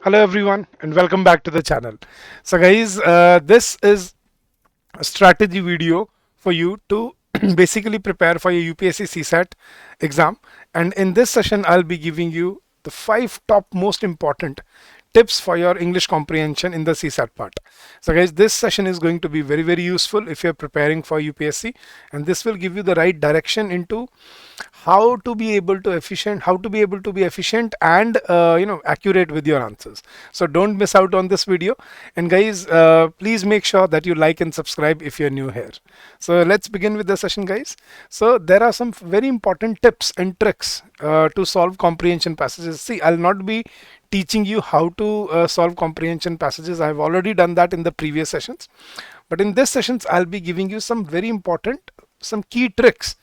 Hello everyone and welcome back to the channel. So guys, this is a strategy video for you to basically prepare for your UPSC CSAT exam, and in this session I'll be giving you the 5 top most important tips for your English comprehension in the CSAT part. So guys, this session is going to be very useful if you're preparing for UPSC, and this will give you the right direction into how to be able to be efficient and accurate with your answers. So don't miss out on this video, and guys, please make sure that you like and subscribe if you're new here. So let's begin with the session, guys. So there are some very important tips and tricks to solve comprehension passages. See, I'll not be teaching you how to solve comprehension passages. I've already done that in the previous sessions, but in this sessions I'll be giving you some very important, some key tricks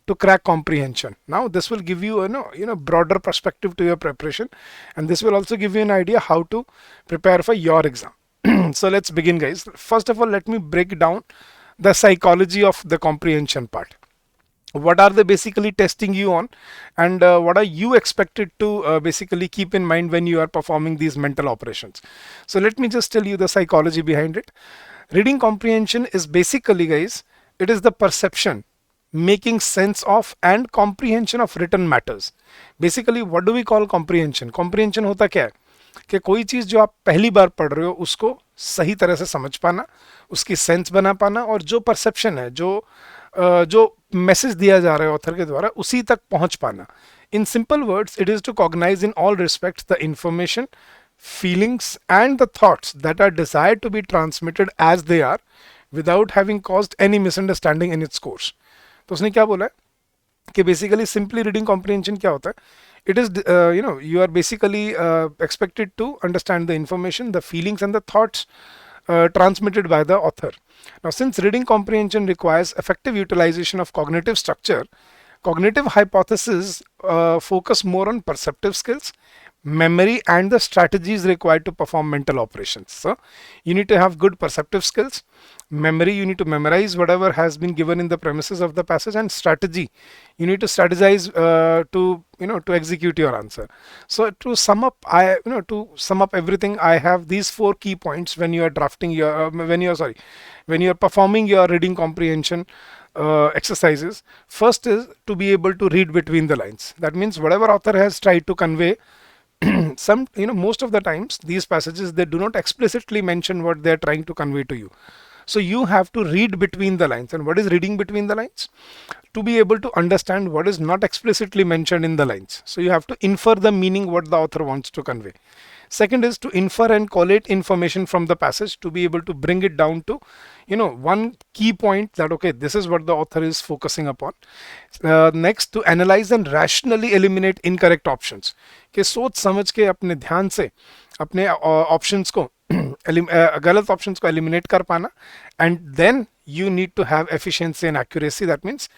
to crack comprehension. Now this will give you broader perspective to your preparation, and this will also give you an idea how to prepare for your exam. So let's begin, guys. First of all, let me break down the psychology of the comprehension part. What are they basically testing you on, and what are you expected to basically keep in mind when you are performing these mental operations? So let me just tell you the psychology behind it. Reading comprehension is basically, guys, it is the perception, making sense of and comprehension of written matters. Basically, what do we call comprehension? Comprehension होता क्या है कि कोई चीज़ जो आप पहली बार पढ़ रहे हो उसको सही तरह से समझ पाना, उसकी सेंस बना पाना, और जो परसेप्शन है, जो मैसेज दिया जा रहा है ऑथर के द्वारा, उसी तक पहुंच पाना. In simple words, it is to cognize in all respects the information, feelings and the thoughts that are desired to be transmitted as they are, without having caused any misunderstanding in its course. तो उसने क्या बोला है कि basically simply reading comprehension क्या होता है? It is you are basically expected to understand the information, the feelings and the thoughts transmitted by the author. Now, since reading comprehension requires effective utilization of cognitive structure, cognitive hypotheses focus more on perceptive skills, memory, and the strategies required to perform mental operations. So, you need to have good perceptive skills, memory, you need to memorize whatever has been given in the premises of the passage, and strategy, you need to strategize to execute your answer. So to sum up, everything, I have these 4 key points when you are drafting your when you are performing your reading comprehension exercises. First is to be able to read between the lines. That means whatever author has tried to convey, most of the times these passages, they do not explicitly mention what they are trying to convey to you. So you have to read between the lines. And what is reading between the lines? To be able to understand what is not explicitly mentioned in the lines. So you have to infer the meaning what the author wants to convey. Second is to infer and collate information from the passage, to be able to bring it down to one key point, that okay, this is what the author is focusing upon. Next, to analyze and rationally eliminate incorrect options. कि सोच समझ के अपने ध्यान से अपने options को गलत ऑप्शंस को एलिमिनेट कर पाना. And then you need to have efficiency and accuracy. That means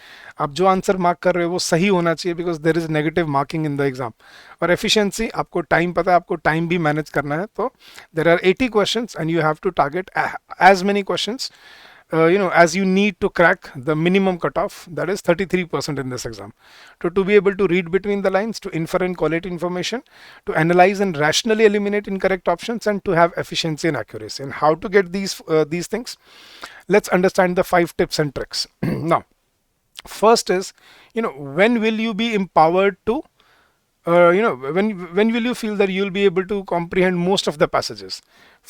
आप जो आंसर मार्क कर रहे हो वो सही होना चाहिए, because there is negative marking in the exam. और एफिशिएंसी, आपको टाइम पता है, आपको टाइम भी मैनेज करना है. तो there are 80 questions and you have to target as many questions as you need to crack the minimum cutoff, that is 33% in this exam. To be able to read between the lines, to infer and collate information, to analyze and rationally eliminate incorrect options, and to have efficiency and accuracy. And how to get these things? Let's understand the 5 tips and tricks. Now, first is, when will you be empowered to when will you feel that you'll be able to comprehend most of the passages?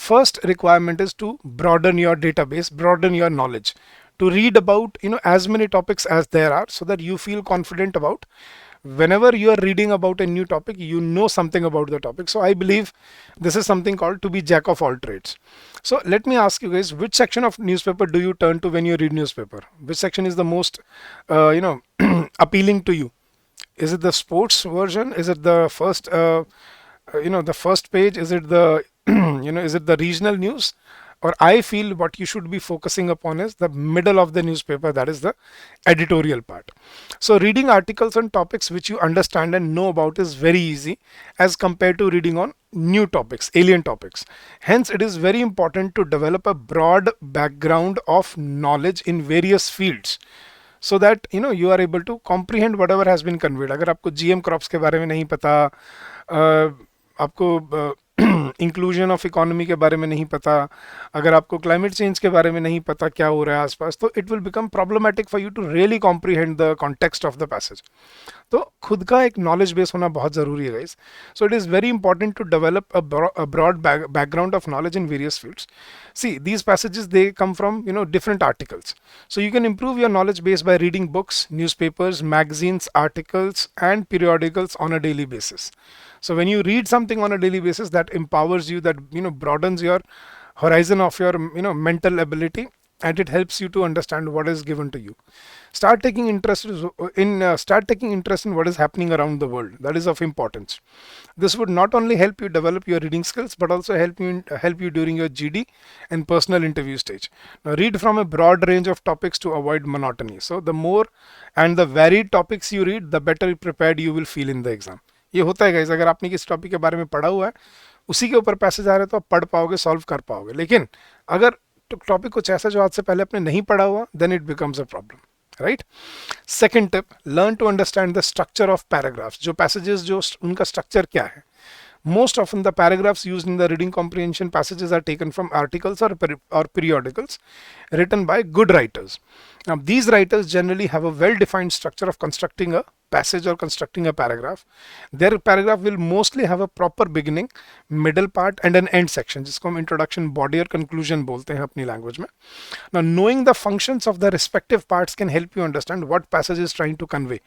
First requirement is to broaden your database, broaden your knowledge, to read about as many topics as there are, so that you feel confident about whenever you are reading about a new topic, you know something about the topic. So I believe this is something called to be jack of all trades. So let me ask you guys, which section of newspaper do you turn to when you read newspaper? Which section is the most appealing to you? Is it the sports version? Is it the first the first page? Is it the is it the regional news? Or I feel what you should be focusing upon is the middle of the newspaper, that is the editorial part. So reading articles on topics which you understand and know about is very easy as compared to reading on new topics, alien topics. Hence it is very important to develop a broad background of knowledge in various fields, so that you are able to comprehend whatever has been conveyed. अगर आपको GM crops के बारे में नहीं पता, आपको inclusion of economy के बारे में नहीं पता, अगर आपको क्लाइमेट चेंज के बारे में नहीं पता क्या हो रहा है आसपास, तो it will become problematic for you to really comprehend the context of the passage. तो खुद का एक नॉलेज बेस होना बहुत ज़रूरी है guys. So it is very important to develop a broad background of knowledge in various fields. See, these passages, they come from, different articles. So you can improve your knowledge base by reading books, newspapers, magazines, articles, and periodicals on a daily basis. So when you read something on a daily basis, that empowers you, that, broadens your horizon of your, mental ability, and it helps you to understand what is given to you. Start taking interest in what is happening around the world. That is of importance. This would not only help you develop your reading skills, but also help you during your GD and personal interview stage. Now, read from a broad range of topics to avoid monotony. So the more and the varied topics you read, the better prepared you will feel in the exam. ये होता है guys, अगर आपने किसी topic के बारे में पढ़ा हुआ है, उसी के ऊपर पैसेज आ रहे हैं, तो आप पढ़ पाओगे, सॉल्व कर पाओगे। लेकिन अगर टॉपिक कुछ ऐसा जो आज से पहले आपने नहीं पढ़ा हुआ, then it becomes a problem, right. Second tip, learn to understand the structure of paragraphs. जो पैसेजेस, जो उनका स्ट्रक्चर क्या है। Most often the paragraphs used in the reading comprehension passages are taken from articles or periodicals written by good writers. Now these writers generally have a well-defined structure of constructing a passage or constructing a paragraph. Their paragraph will mostly have a proper beginning, middle part and an end section, जिसको हम introduction, body और conclusion बोलते हैं अपनी language में. Now knowing the functions of the respective parts can help you understand what passage is trying to convey.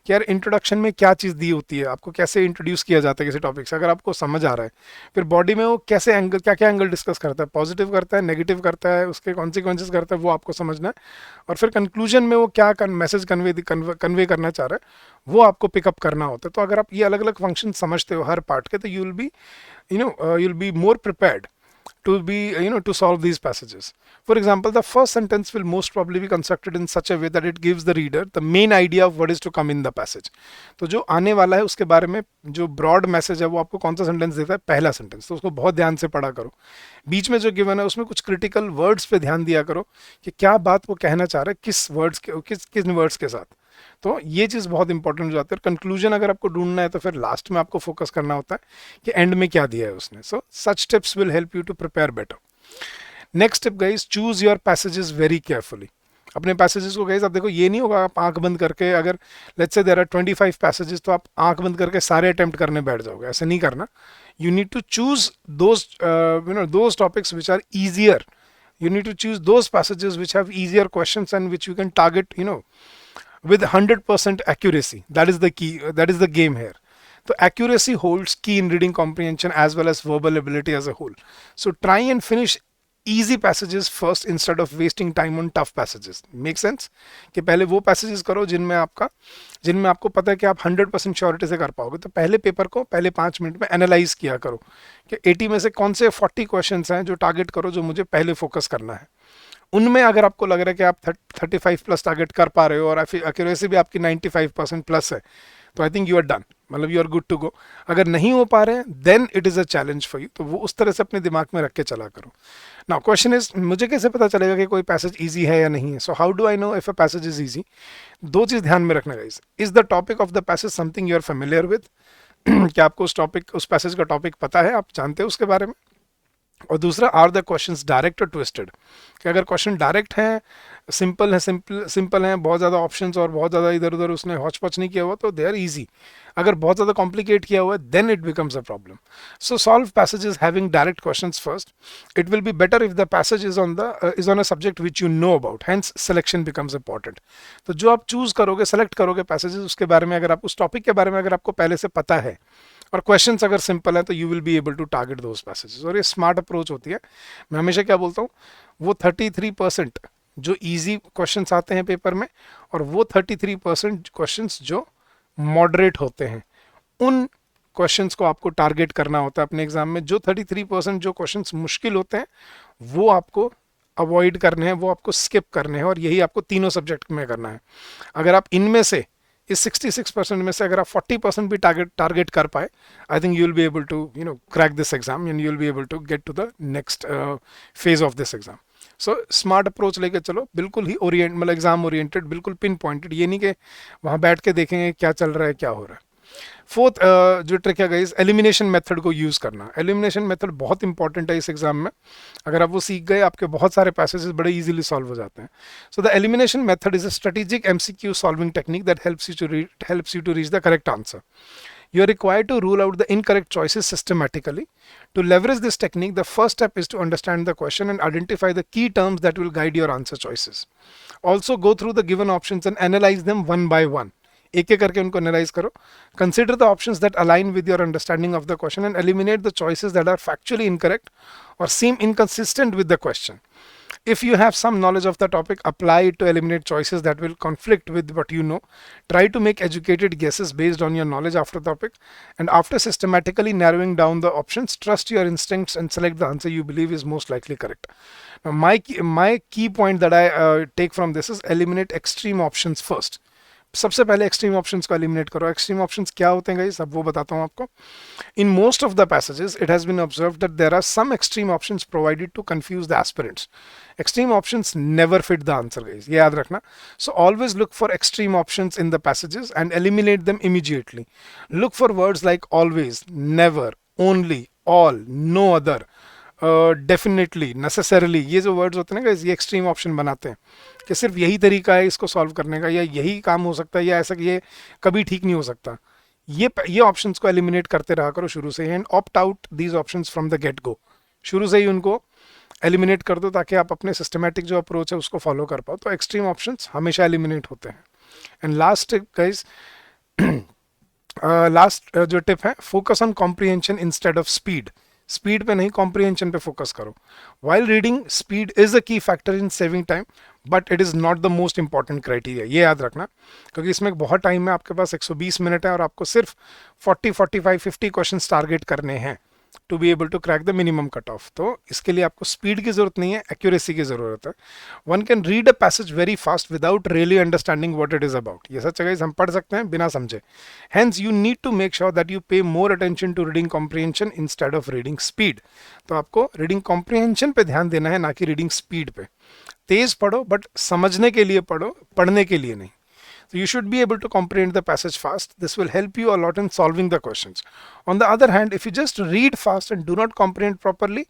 कि यार introduction में क्या चीज़ दी होती है, आपको कैसे introduce किया जाता है किसी टॉपिक से, अगर आपको समझ आ रहा है, फिर बॉडी में वो कैसे एंगल, क्या क्या एंगल डिस्कस करता है, पॉजिटिव करता है, नेगेटिव करता है, उसके कॉन्सिक्वेंसेस करता है, वो आपको समझना है, और फिर कंक्लूजन में वो क्या मैसेज कन्वे करना चाह रहा है, वो आपको पिकअप करना होता है। तो अगर आप ये अलग अलग फंक्शन समझते हो हर पार्ट के, तो you will be more prepared to solve these passages. For example, the first sentence will most probably be constructed in such a way that it gives the reader the main idea of what is to come in the passage. तो जो आने वाला है उसके बारे में जो broad message है, वो आपको कौन सा सेंटेंस देता है, पहला सेंटेंस, तो उसको बहुत ध्यान से पढ़ा करो। बीच में जो गिवन है उसमें कुछ क्रिटिकल वर्ड्स पे ध्यान दिया करो कि क्या बात वो कहना चाह रहा है, किस वर्ड्स के साथ। तो ये चीज़ बहुत इंपॉर्टेंट हो जाती है। कंक्लूजन अगर आपको ढूंढना है तो फिर लास्ट में आपको फोकस करना होता है कि एंड में क्या दिया है उसने। So such tips will help you to prepare better. Next tip guys, choose your passages very carefully. अपने पैसेजेस को गाइस आप देखो, ये नहीं होगा आप आंख बंद करके, अगर let's say there are 25 passages, तो आप आंख बंद करके सारे अटेम्प्ट करने बैठ जाओगे, ऐसे नहीं करना। You need to choose those topics which are easier. You need to choose those passages which have easier questions and which you can target, with 100% accuracy. That is the key. That is the game here. So accuracy holds key in reading comprehension as well as verbal ability as a whole. So try and finish easy passages first instead of wasting time on tough passages. Make sense? कि पहले वो passages करो जिनमें आपको पता है कि आप 100% श्योरिटी से कर पाओगे। तो पहले पेपर को पहले 5 मिनट में एनालाइज किया करो कि 80 में से कौन से 40 क्वेश्चंस हैं जो टारगेट करो, जो मुझे पहले फोकस करना है। उनमें अगर आपको लग रहा है कि आप 35 प्लस टारगेट कर पा रहे हो और एक्यूरेसी भी आपकी 95% प्लस है, तो I think you are done, मतलब you are good to go. अगर नहीं हो पा रहे हैं, then it is a challenge for you. तो वो उस तरह से अपने दिमाग में रख के चला करो। नाउ क्वेश्चन इज, मुझे कैसे पता चलेगा कि कोई पैसेज ईजी है या नहीं है? So how do I know if a passage is easy? दो चीज़ ध्यान में रखना guys. Is the topic of the passage something you are familiar with? क्या आपको उस पैसेज का टॉपिक पता है, आप जानते हो उसके बारे में? और दूसरा, आर द क्वेश्चंस डायरेक्ट और ट्विस्टेड? कि अगर क्वेश्चन डायरेक्ट हैं, सिंपल हैं, बहुत ज़्यादा ऑप्शंस और बहुत ज़्यादा इधर उधर उसने हौच पौच नहीं किया हुआ, तो दे आर ईजी। अगर बहुत ज़्यादा कॉम्प्लिकेट किया हुआ है, then it becomes a problem. So solve passages having direct questions first. It will be better if the passage is on a subject which you know about, hence selection becomes important. तो जो आप choose करोगे, select करोगे passages, उसके बारे में अगर आप उस टॉपिक के बारे में अगर आपको पहले से पता है और क्वेश्चंस अगर सिंपल है, तो you will be able to target those passages. और ये स्मार्ट अप्रोच होती है. मैं हमेशा क्या बोलता हूँ, वो 33% जो इजी क्वेश्चंस आते हैं पेपर में, और वो 33% क्वेश्चंस जो मॉडरेट होते हैं, उन क्वेश्चंस को आपको टारगेट करना होता है अपने एग्जाम में. जो 33% जो क्वेश्चंस मुश्किल होते हैं, वो आपको अवॉइड करने हैं, वो आपको स्किप करने हैं, और यही आपको तीनों सब्जेक्ट में करना है. अगर आप इनमें से, इस 66% में से अगर आप 40% भी टारगेट कर पाए, I think you will be able to crack this exam and you will be able to get to the next phase of this exam. So smart approach लेके चलो, बिल्कुल ही मतलब एग्जाम ओरिएंटेड, बिल्कुल पिन पॉइंटेड. ये नहीं कि वहाँ बैठ के देखेंगे क्या चल रहा है, क्या हो रहा है. फोर्थ जो ट्रिक है गाइस, एलिमिनेशन मेथड को यूज करना। एलिमिनेशन मेथड बहुत इंपॉर्टेंट है इस एग्जाम में। अगर आप वो सीख गए, आपके बहुत सारे पैसेजेस बड़े इजीली सॉल्व हो जाते हैं। So the elimination method is a strategic MCQ solving technique that helps you to reach the correct answer. You are required to rule out the incorrect choices systematically. To leverage this technique, the first step is to understand the question and identify the key terms that will guide your answer choices. Also, go through the given options and analyze them one by one. एक एक करके उनको analyse करो. Consider the options that align with your understanding of the question and eliminate the choices that are factually incorrect or seem inconsistent with the question. If you have some knowledge of the topic, apply it to eliminate choices that will conflict with what you know. Try to make educated guesses based on your knowledge of the topic. And after systematically narrowing down the options, trust your instincts and select the answer you believe is most likely correct. Now, my key point that I take from this is eliminate extreme options first. सबसे पहले extreme options को eliminate करो. Extreme options क्या होते हैं guys, अब वो बताता हूँ आपको. In most of the passages it has been observed that there are some extreme options provided to confuse the aspirants. Extreme options never fit the answer guys, ये याद रखना. So always look for extreme options in the passages and eliminate them immediately. Look for words like always, never, only, all, no other, definitely, necessarily. ये जो words होते हैं ना guys, ये extreme option बनाते हैं कि सिर्फ यही तरीका है इसको सॉल्व करने का, या यही काम हो सकता है, या ऐसा कि ये कभी ठीक नहीं हो सकता. ये ऑप्शंस को एलिमिनेट करते रहा करो शुरू से ही. And opt out these options from the get go. शुरू से ही उनको एलिमिनेट कर दो ताकि आप अपने सिस्टमैटिक जो अप्रोच है उसको फॉलो कर पाओ. तो एक्सट्रीम ऑप्शंस हमेशा एलिमिनेट होते हैं. एंड लास्ट गाइस, लास्ट जो टिप है, focus on comprehension instead of speed. Speed पे नहीं, कॉम्प्रिहेंशन पे फोकस करो. While reading, speed is a key factor in saving time, but it is not the most important criteria. ये याद रखना, क्योंकि इसमें बहुत टाइम है, आपके पास 120 मिनट है और आपको सिर्फ 40, 45, 50 क्वेश्चन टारगेट करने हैं to be able to crack the minimum cut off. तो इसके लिए आपको स्पीड की जरूरत नहीं है, एक्यूरेसी की जरूरत है. One can read a passage very fast without really understanding what it is about. ये सच है, हम पढ़ सकते हैं बिना समझे. Hence you need to make sure that you pay more attention to reading comprehension instead of reading speed. तो आपको रीडिंग कॉम्प्रिहेंशन पे ध्यान देना है, ना कि रीडिंग स्पीड पे. तेज पढ़ो बट समझने के लिए पढ़ो, पढ़ने के लिए नहीं. So you should be able to comprehend the passage fast. This will help you a lot in solving the questions. On the other hand, if you just read fast and do not comprehend properly,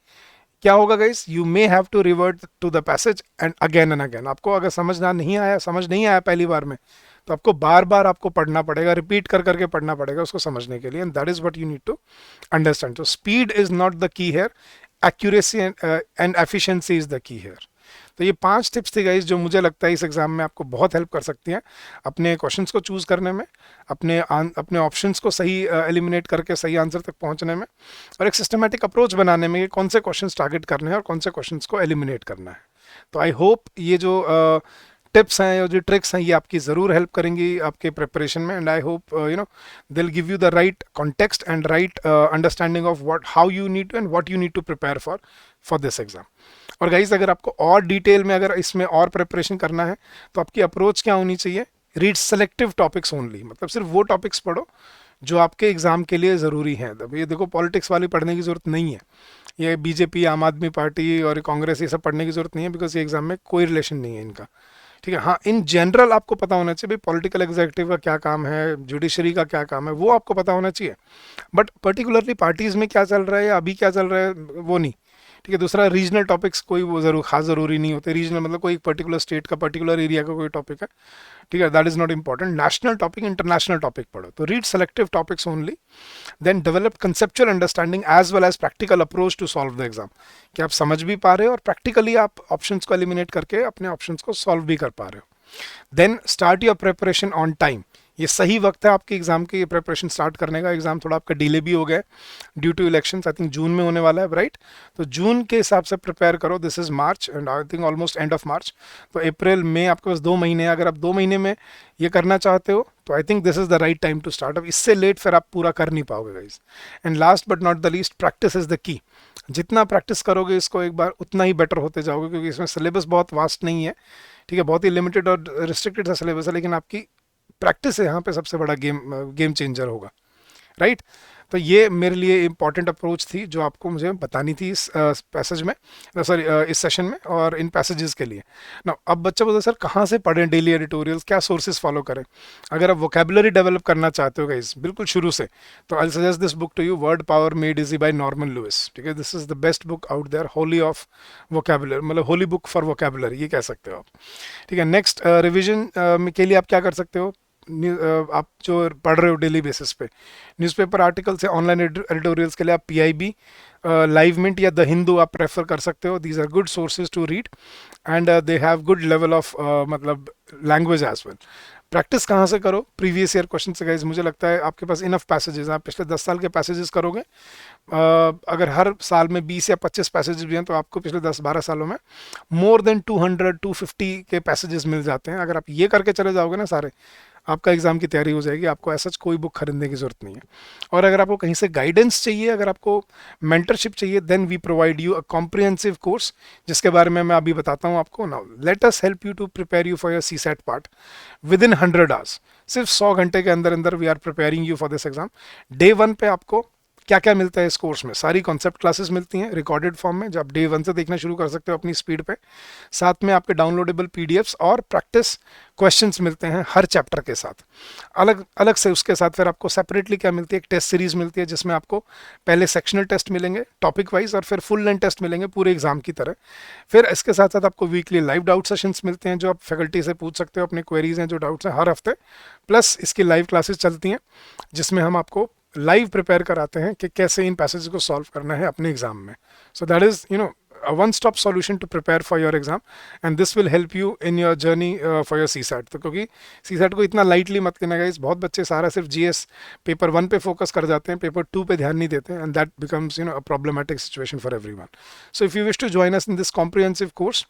क्या होगा guys? You may have to revert to the passage and again. आपको अगर समझ नहीं आया पहली बार में, तो आपको बार बार आपको पढ़ना पड़ेगा, रिपीट कर करके पढ़ना पड़ेगा उसको समझने के लिए. And that is what you need to understand. तो speed is not the key here, accuracy and efficiency is the key here. तो ये 5 टिप्स थी गाइस जो मुझे लगता है इस एग्जाम में आपको बहुत हेल्प कर सकती हैं अपने क्वेश्चंस को चूज करने में, अपने ऑप्शंस को सही एलिमिनेट करके सही आंसर तक पहुंचने में, और एक सिस्टमैटिक अप्रोच बनाने में कि कौन से क्वेश्चंस टारगेट करने हैं और कौन से क्वेश्चंस को एलिमिनेट करना है. तो आई होप ये जो टिप्स हैं और जो ट्रिक्स हैं ये आपकी ज़रूर हेल्प करेंगी आपके प्रिपरेशन में. And I hope they will give you the right context and right understanding of how you need to and what you need to prepare for this exam. और गाइस, अगर आपको और डिटेल में अगर इसमें और प्रिपरेशन करना है तो आपकी अप्रोच क्या होनी चाहिए? Read selective topics only. मतलब सिर्फ वो टॉपिक्स पढ़ो जो आपके एग्जाम के लिए ज़रूरी हैं. अब ये देखो, पॉलिटिक्स वाली पढ़ने की ज़रूरत नहीं है, ये बीजेपी, आम आदमी पार्टी और कांग्रेस, ये सब पढ़ने की ज़रूरत नहीं है, बिकॉज ये एग्जाम में कोई रिलेशन नहीं है इनका. ठीक है. हाँ, इन जनरल आपको पता होना चाहिए भाई पॉलिटिकल एग्जीक्यूटिव का क्या काम है, जुडिशरी का क्या काम है, वो आपको पता होना चाहिए. बट पर्टिकुलरली पार्टीज़ में क्या चल रहा है या अभी क्या चल रहा है वो नहीं. ठीक है. दूसरा, रीजनल टॉपिक्स कोई वो खास ज़रूरी नहीं होते. रीजनल मतलब कोई पर्टिकुलर स्टेट का, पर्टिकुलर एरिया का कोई टॉपिक है. ठीक है, that is not important. National topic, international topic पढ़ो. तो read selective topics only. Then develop conceptual understanding as well as practical approach to solve the exam. कि आप समझ भी पा रहे हो और प्रैक्टिकली आप ऑप्शंस को एलिमिनेट करके अपने ऑप्शंस को सॉल्व भी कर पा रहे हो. Then start your preparation on time. ये सही वक्त है आपके एग्जाम की प्रिपरेशन स्टार्ट करने का. एग्जाम थोड़ा आपका डिले भी हो गया due to elections. I think June में होने वाला है, राइट? तो जून के हिसाब से प्रिपेयर करो. This is March and I think almost end of March. तो अप्रैल में आपके पास 2 महीने. अगर आप 2 महीने में ये करना चाहते हो तो I think this is the right time to start. अब इससे लेट फिर आप पूरा कर नहीं पाओगे guys. And last but not the least, practice is the key. जितना प्रैक्टिस करोगे इसको एक बार, उतना ही बेटर होते जाओगे, क्योंकि इसमें सिलेबस बहुत वास्ट नहीं है. ठीक है, बहुत ही लिमिटेड और रिस्ट्रिक्टेड सा सिलेबस है, लेकिन आपकी प्रैक्टिस है यहाँ पे सबसे बड़ा गेम चेंजर होगा, राइट? तो ये मेरे लिए इंपॉर्टेंट अप्रोच थी जो आपको मुझे बतानी थी इस पैसेज में, सॉरी इस सेशन में और इन पैसेजेस के लिए ना। अब बच्चा बोलते सर कहाँ से पढ़ें डेली एडिटोरियल्स, क्या सोर्सेज फॉलो करें? अगर आप वोकेबुलरी डेवलप करना चाहते हो गाइस बिल्कुल शुरू से, तो I suggest this book to you, word power made easy by Norman Lewis. ठीक है, this is the best book out there, holy of vocabulary, मतलब होली बुक फॉर वोकेबुलरी ये कह सकते हो आप। ठीक है, नेक्स्ट रिविजन के लिए आप क्या कर सकते हो? आप जो पढ़ रहे हो डेली बेसिस पे, न्यूज़पेपर आर्टिकल से ऑनलाइन एडिटोरियल्स के लिए आप पीआईबी, लाइव मिंट या द हिंदू आप प्रेफर कर सकते हो। These are good sources to read and they have good level of मतलब लैंग्वेज एज वेल। प्रैक्टिस कहाँ से करो? प्रीवियस ईयर क्वेश्चन से गाइज। मुझे लगता है आपके पास इनफ पैसेजेस, आप पिछले 10 साल के पैसेजेस करोगे, अगर हर साल में 20 या 25 पैसेजेस भी हैं तो आपको पिछले 10-12 सालों में मोर देन 200-250 के पैसेजेस मिल जाते हैं। अगर आप ये करके चले जाओगे ना सारे, आपका एग्जाम की तैयारी हो जाएगी, आपको ऐसा कोई बुक खरीदने की जरूरत नहीं है। और अगर आपको कहीं से गाइडेंस चाहिए, अगर आपको मेंटरशिप चाहिए, then we provide you a comprehensive course, जिसके बारे में मैं अभी बताता हूँ आपको। Now let us help you to prepare you for your CSAT part within 100 hours. सिर्फ 100 घंटे के अंदर अंदर we are preparing you for this exam. Day 1 पे आपको क्या क्या मिलता है इस कोर्स में? सारी कॉन्सेप्ट क्लासेस मिलती हैं रिकॉर्डेड फॉर्म में, जो आप डे 1 से देखना शुरू कर सकते हो अपनी स्पीड पे। साथ में आपके डाउनलोडेबल पीडीएफ्स और प्रैक्टिस क्वेश्चंस मिलते हैं हर चैप्टर के साथ। अलग अलग से उसके साथ फिर आपको सेपरेटली क्या मिलती है? एक टेस्ट सीरीज मिलती है, जिसमें आपको पहले सेक्शनल टेस्ट मिलेंगे टॉपिक वाइज, और फिर फुल लेंथ टेस्ट मिलेंगे पूरे एग्जाम की तरह। फिर इसके साथ साथ आपको वीकली लाइव डाउट सेशंस मिलते हैं, जो आप फैकल्टी से पूछ सकते हो, अपने क्वेरीज हैं जो डाउट्स हैं हर हफ्ते। प्लस इसकी लाइव क्लासेस चलती हैं, जिसमें हम आपको लाइव प्रिपेयर कराते हैं कि कैसे इन पैसेज को सॉल्व करना है अपने एग्जाम में। So that is a one-stop solution to prepare for your exam, and this will help you in your journey for your CSAT। तो क्योंकि CSAT को इतना लाइटली मत लेना गाइस, बहुत बच्चे सारा सिर्फ GS पेपर 1 पे फोकस कर जाते हैं, पेपर 2 पे ध्यान नहीं देते, and that becomes a problematic situation for everyone। So if you wish to join us in this comprehensive course,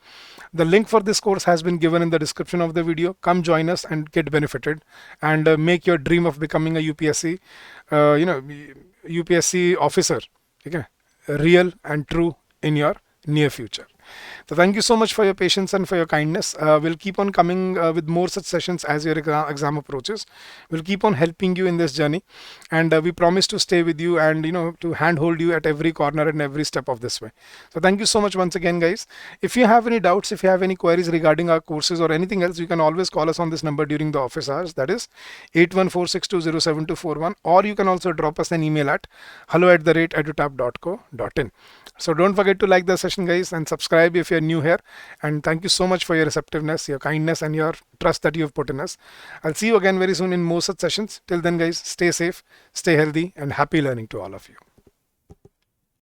the link for this course has been given in the description of the video। Come join us and get benefited and make your dream of becoming a UPSC UPSC officer, ठीक है, real and true in your near future। So thank you so much for your patience and for your kindness। We'll keep on coming with more such sessions as your exam approaches। We'll keep on helping you in this journey, and we promise to stay with you and to handhold you at every corner and every step of this way। So thank you so much once again, guys। If you have any doubts, if you have any queries regarding our courses or anything else, you can always call us on this number during the office hours, that is 8146207241, or you can also drop us an email at hello@edutap.co.in। So don't forget to like the session, guys, and subscribe if you're new here, and thank you so much for your receptiveness, your kindness, and your trust that you have put in us। I'll see you again very soon in more such sessions. Till then, guys, stay safe, stay healthy, and happy learning to all of you।